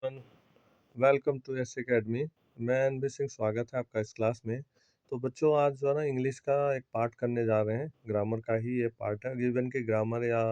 Everyone, welcome to S academy. मैं NB Singh, स्वागत है आपका इस क्लास में। तो बच्चों, आज जो है ना इंग्लिश का एक पार्ट करने जा रहे हैं। ग्रामर का ही ये पार्ट है। गिवन कि ग्रामर या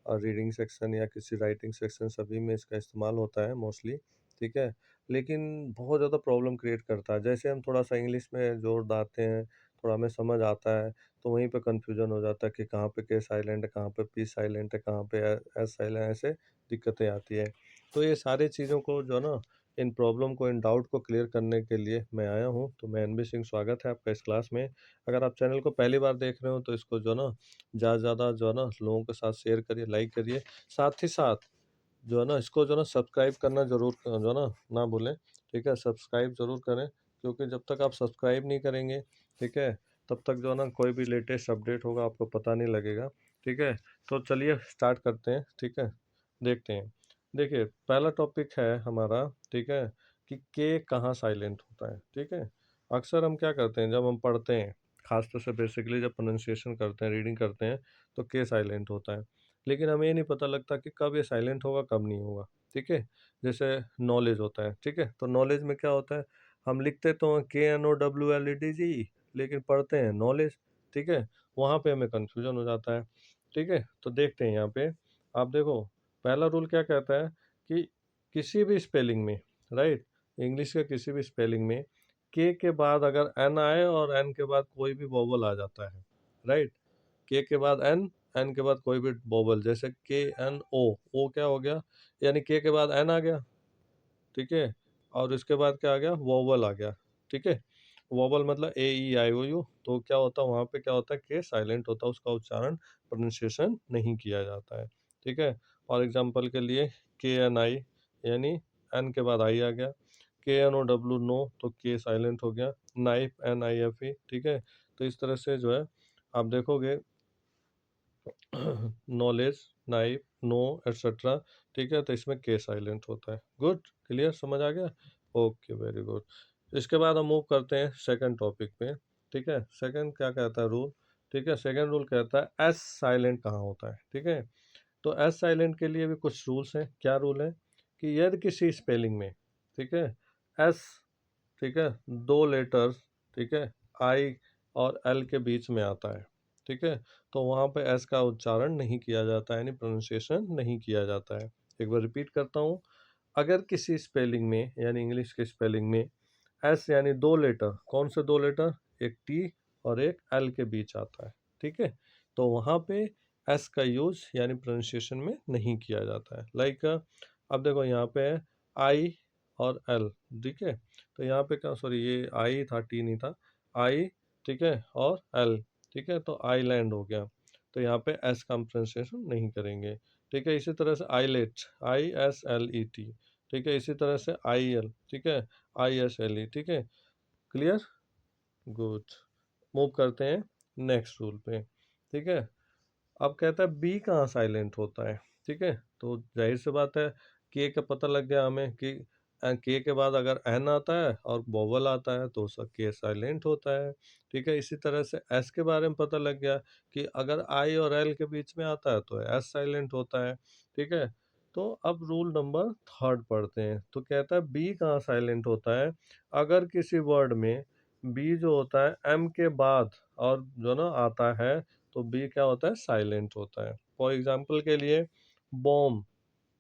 रीडिंग सेक्शन या किसी राइटिंग सेक्शन सभी में इसका इस्तेमाल होता है मोस्टली, ठीक है। लेकिन बहुत ज़्यादा प्रॉब्लम क्रिएट करता है। जैसे हम थोड़ा सा इंग्लिश में जोर डालते हैं, थोड़ा हमें समझ आता है, तो वहीं पे कन्फ्यूजन हो जाता है कि कहाँ पे के साइलेंट है, कहाँ पे पी साइलेंट है, कहाँ पे एस साइलेंट, ऐसे दिक्कतें आती है। तो ये सारी चीज़ों को जो है ना, इन प्रॉब्लम को, इन डाउट को क्लियर करने के लिए मैं आया हूँ। तो मैं एनबी सिंह, स्वागत है आपका इस क्लास में। अगर आप चैनल को पहली बार देख रहे हो तो इसको जो है ना ज़्यादा से ज़्यादा जो है ना लोगों के साथ शेयर करिए, लाइक करिए। साथ ही साथ जो है ना इसको जो है ना सब्सक्राइब करना ज़रूर जो है ना भूलें, ठीक है। सब्सक्राइब ज़रूर करें, क्योंकि जब तक आप सब्सक्राइब नहीं करेंगे, ठीक है, तब तक जो है ना कोई भी लेटेस्ट अपडेट होगा आपको पता नहीं लगेगा, ठीक है। तो चलिए स्टार्ट करते हैं, ठीक है। देखते हैं। देखिए, पहला टॉपिक है हमारा, ठीक है, कि के कहाँ साइलेंट होता है, ठीक है। अक्सर हम क्या करते हैं जब हम पढ़ते हैं, खासतौर से बेसिकली जब प्रोनाउंसिएशन करते हैं, रीडिंग करते हैं, तो के साइलेंट होता है। लेकिन हमें ये नहीं पता लगता कि कब ये साइलेंट होगा, कब नहीं होगा, ठीक है। जैसे नॉलेज होता है, ठीक है। तो नॉलेज में क्या होता है, हम लिखते तो हैं KNOWLEDGE, लेकिन पढ़ते हैं नॉलेज, ठीक है। वहाँ पे हमें कन्फ्यूजन हो जाता है, ठीक है। तो देखते हैं यहाँ पे, आप देखो, पहला रूल क्या कहता है कि किसी भी स्पेलिंग में, राइट, इंग्लिश के किसी भी स्पेलिंग में के बाद अगर एन आए और एन के बाद कोई भी वोवल आ जाता है, राइट। के बाद एन, एन के बाद कोई भी वोवल, जैसे KNO, क्या हो गया, यानी के बाद एन आ गया, ठीक है। और इसके बाद क्या आ गया, वोवल आ गया, ठीक है। वोवल मतलब AEIOU। तो क्या होता है वहाँ पे, क्या होता है, के साइलेंट होता है, उसका उच्चारण, प्रोनाउंसिएशन नहीं किया जाता है, ठीक है। और एग्जांपल के लिए KNI, यानी एन के बाद आई आ गया। KNOW, नो, तो के साइलेंट हो गया। नाइफ, NIFE, ठीक है। तो इस तरह से जो है आप देखोगे नॉलेज, नाइफ, नो, एटसेट्रा, ठीक है। तो इसमें के साइलेंट होता है। गुड, क्लियर, समझ आ गया। Okay, very good. इसके बाद हम मूव करते हैं सेकंड टॉपिक पे, ठीक है। सेकंड क्या कहता है रूल, ठीक है। सेकंड रूल कहता है एस साइलेंट कहाँ होता है, ठीक है। तो एस साइलेंट के लिए भी कुछ रूल्स हैं। क्या रूल है कि यदि किसी स्पेलिंग में, ठीक है, एस, ठीक है, दो लेटर्स, ठीक है, आई और एल के बीच में आता है, ठीक है, तो वहाँ पे एस का उच्चारण नहीं किया जाता है, यानी प्रोनाउंसिएशन नहीं किया जाता है। एक बार रिपीट करता हूँ। अगर किसी स्पेलिंग में, यानी इंग्लिश के स्पेलिंग में, एस यानी दो लेटर, कौन से दो लेटर, एक टी और एक एल के बीच आता है, ठीक है, तो वहाँ पे एस का यूज यानी प्रोनाउंसिएशन में नहीं किया जाता है। लाइक अब देखो यहाँ पे है आई और एल, ठीक है। तो यहाँ पे क्या, सॉरी, ये आई था, टी नहीं था, आई, ठीक है, और एल, ठीक है, तो आईलैंड हो गया। तो यहाँ पे एस का प्रोनाउंसिएशन नहीं करेंगे, ठीक है। इसी तरह से आईलेट, ISLET, ठीक है। इसी तरह से IL, ठीक है, ISLE, ठीक है। Clear, good. मूव करते हैं नेक्स्ट रूल पे, ठीक है। अब कहता है बी कहाँ साइलेंट होता है, ठीक है। तो जाहिर सी बात है, के का पता लग गया हमें कि के के बाद अगर एन आता है और वोवल आता है तो उसका के साइलेंट होता है, ठीक है। इसी तरह से एस के बारे में पता लग गया कि अगर आई और एल के बीच में आता है तो एस साइलेंट होता है, ठीक है। तो अब रूल नंबर थर्ड पढ़ते हैं। तो कहता है बी कहाँ साइलेंट होता है, अगर किसी वर्ड में बी जो होता है एम के बाद और जो ना आता है, तो बी क्या होता है, साइलेंट होता है। फॉर एग्जाम्पल के लिए बॉम्ब,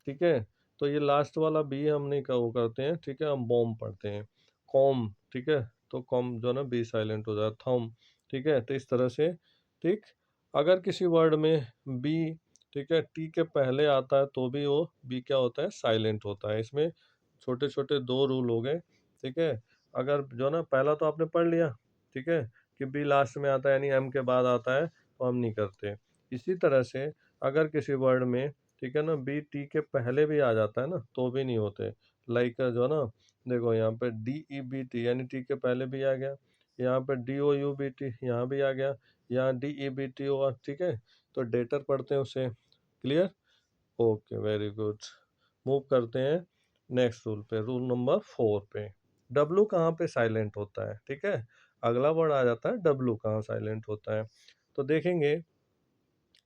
ठीक है, तो ये लास्ट वाला बी हम नहीं वो करते हैं, ठीक है, हम बॉम्ब पढ़ते हैं। कॉम, ठीक है, तो कॉम जो ना बी साइलेंट हो जाता है। थम, ठीक है। तो इस तरह से, ठीक, अगर किसी वर्ड में बी, ठीक है, टी के पहले आता है तो भी वो बी क्या होता है, साइलेंट होता है। इसमें छोटे छोटे दो रूल हो गए, ठीक है। अगर जो ना पहला तो आपने पढ़ लिया, ठीक है, कि बी लास्ट में आता है यानी एम के बाद आता है तो हम नहीं करते। इसी तरह से अगर किसी वर्ड में, ठीक है ना, बी टी के पहले भी आ जाता है ना तो भी नहीं होते। लाइक जो ना, देखो यहाँ पे DEBT यानी टी के पहले भी आ गया, यहाँ पे DOUBT यहाँ भी आ गया, यहाँ DEBTO, ठीक है। तो डेटर पढ़ते हैं उसे। Clear, okay, very good. Move करते हैं नेक्स्ट रूल पे, रूल नंबर 4 पे। डब्लू कहाँ पे साइलेंट होता है, ठीक है। अगला वर्ड आ जाता है डब्लू कहाँ साइलेंट होता है। तो देखेंगे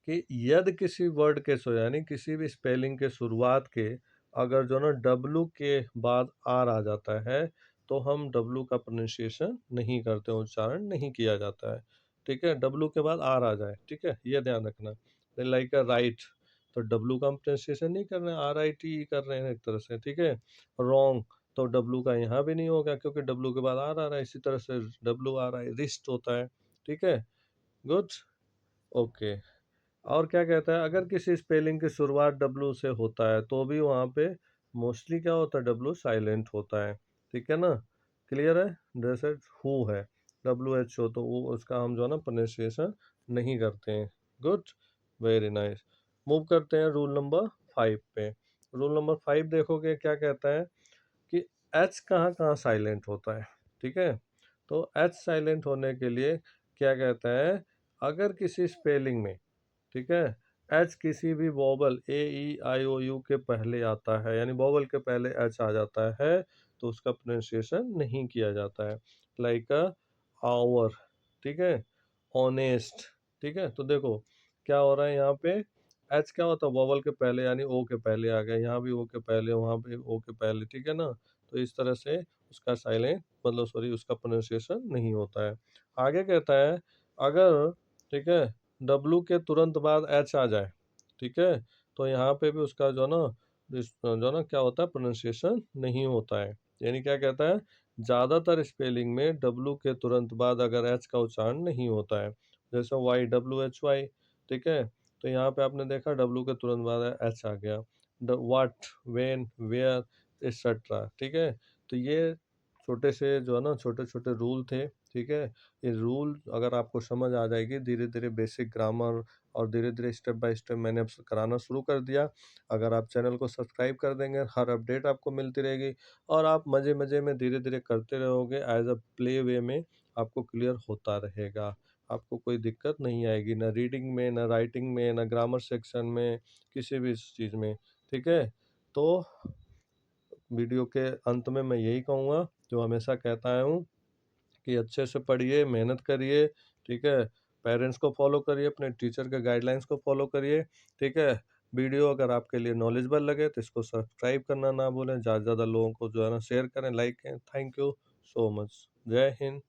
कि यदि किसी वर्ड के यानी किसी भी स्पेलिंग के शुरुआत के अगर जो ना डब्लू के बाद आर आ जाता है तो हम डब्लू का प्रोनाउंसिएशन नहीं करते, उच्चारण नहीं किया जाता है। ठीक है, डब्लू के बाद आर आ जाए, ठीक है, ये ध्यान रखना। लाइक राइट, तो डब्लू का हम प्रोनाउंसिएशन नहीं कर रहे हैं, आर आई टी कर रहे हैं एक तरह से। ठीक है, रॉन्ग, तो डब्लू का यहाँ भी नहीं होगा क्योंकि डब्लू के बाद आर आ रहा है। इसी तरह से डब्लू आ रहा है, रिस्ट होता है। ठीक है, गुड, ओके। और क्या कहता है, अगर किसी स्पेलिंग की शुरुआत डब्लू से होता है तो भी वहाँ पे मोस्टली क्या होता है, डब्लू साइलेंट होता है। ठीक है ना, क्लियर है। जैसे हु है, डब्लू एच ओ, तो वो उसका हम जो है ना प्रोनाउंसिएशन नहीं करते हैं। Good, very nice. मूव करते हैं रूल नंबर 5 पे। रूल नंबर 5 देखोगे क्या कहता है कि एच कहाँ कहाँ साइलेंट होता है। ठीक है, तो एच साइलेंट होने के लिए क्या कहता है, अगर किसी स्पेलिंग में, ठीक है, एच किसी भी vowel A E I O you के पहले आता है, यानी वोवल के पहले एच आ जाता है तो उसका प्रोनाउंसिएशन नहीं किया जाता है। लाइक आवर, ठीक है, ऑनेस्ट। ठीक है, तो देखो क्या हो रहा है यहाँ पे, एच क्या होता है वोवल के पहले, यानी ओ के पहले आ गया, यहाँ भी ओ के पहले, वहाँ भी ओ के पहले। ठीक है ना, तो इस तरह से उसका साइलेंट, मतलब सॉरी, उसका प्रोनाउंसिएशन नहीं होता है। आगे कहता है, अगर, ठीक है, डब्लू के तुरंत बाद एच आ जाए, ठीक है, तो यहाँ पे भी उसका जो ना, जो ना क्या होता है, प्रोनाउंसिएशन नहीं होता है। यानी क्या कहता है, ज़्यादातर स्पेलिंग में डब्लू के तुरंत बाद अगर एच का उच्चारण नहीं होता है, जैसे वाई, डब्लू एच वाई। ठीक है, तो यहाँ पे आपने देखा डब्लू के तुरंत बाद एच आ गया। What, when, where, etcetera. ठीक है, तो ये छोटे से जो है ना, छोटे छोटे रूल थे। ठीक है, ये रूल अगर आपको समझ आ जाएगी, धीरे धीरे बेसिक ग्रामर और धीरे धीरे स्टेप बाय स्टेप मैंने अब कराना शुरू कर दिया। अगर आप चैनल को सब्सक्राइब कर देंगे, हर अपडेट आपको मिलती रहेगी और आप मज़े मज़े में धीरे धीरे करते रहोगे, एज अ प्ले वे में आपको क्लियर होता रहेगा। आपको कोई दिक्कत नहीं आएगी, ना रीडिंग में, ना राइटिंग में, ना ग्रामर सेक्शन में, किसी भी चीज़ में। ठीक है, तो वीडियो के अंत में मैं यही कहूँगा जो हमेशा कहता हूँ कि अच्छे से पढ़िए, मेहनत करिए। ठीक है, पेरेंट्स को फॉलो करिए, अपने टीचर के गाइडलाइंस को फॉलो करिए। ठीक है, वीडियो अगर आपके लिए नॉलेजेबल लगे तो इसको सब्सक्राइब करना ना भूलें, ज़्यादा से ज़्यादा लोगों को जो है ना शेयर करें, लाइक करें। Thank you so much. जय हिंद।